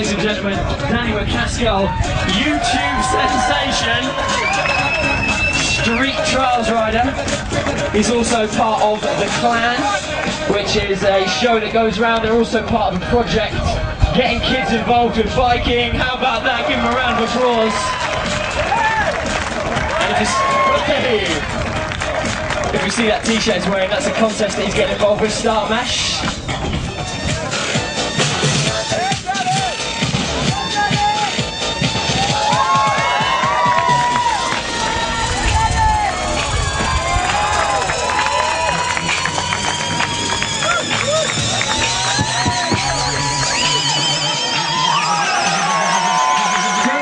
ladies and gentlemen, Danny McCaskill, YouTube sensation, street trials rider. He's also part of The Clan, which is a show that goes around. They're also part of a project getting kids involved with biking. How about that? Give him a round of applause. And if you see that t-shirt he's wearing, that's a contest that he's getting involved with, Start Mash.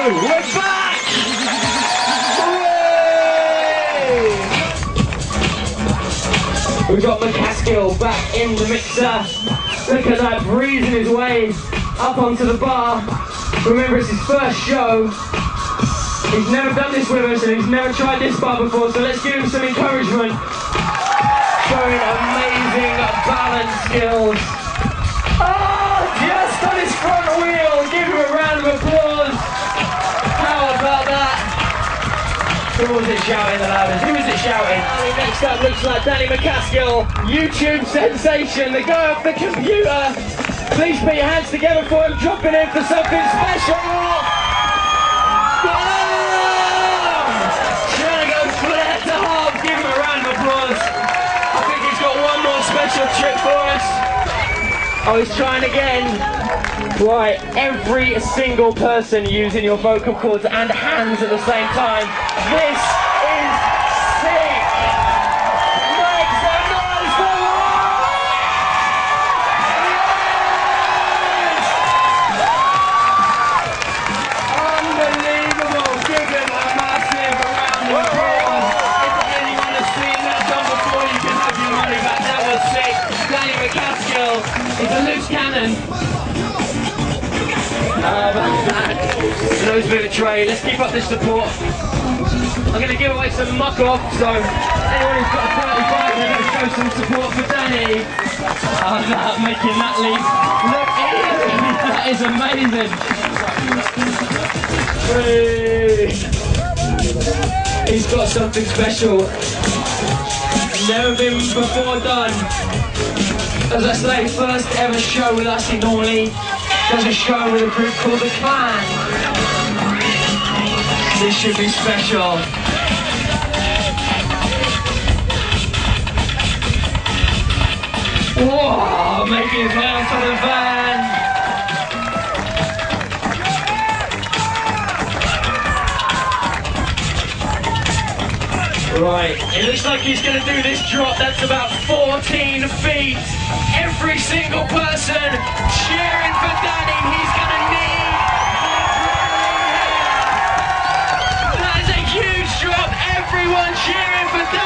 We're back! Hooray! We've got McCaskill back in the mixer. Look at that, breezing his way up onto the bar. Remember, it's his first show. He's never done this with us and he's never tried this bar before, so let's give him some encouragement. Showing amazing balance skills. Oh, just on his front wheel. Give him a round of applause. How about that? Who was it shouting the loudest? Who was it shouting? Next up looks like Danny McCaskill, YouTube sensation, the guy off the computer. Please put your hands together for him, dropping in for something special. Trying to go flair to half. Give him a round of applause. I think he's got one more special trick for us. Oh, he's trying again. Right, every single person using your vocal cords and hands at the same time. This is sick! Make some noise for Unbelievable! Give him a massive round of applause. If anyone has seen that done before, you can have your money back. That was sick. Danny McCaskill is a loose cannon. Nose bit of tray. Let's keep up this support. I'm going to give away some muck off, so anyone who's got a 35, they're going to show some support for Danny. Making that leap. Look at it. That is amazing. He's got something special. Never been before done. As I say, first ever show with us. He normally does a show with a group called The Clan. This should be special. Whoa, making his way onto the van. Right, it looks like he's going to do this drop. That's about 14 feet. Every single person cheering for Danny. He's going to need that is a huge drop. Everyone cheering for Danny.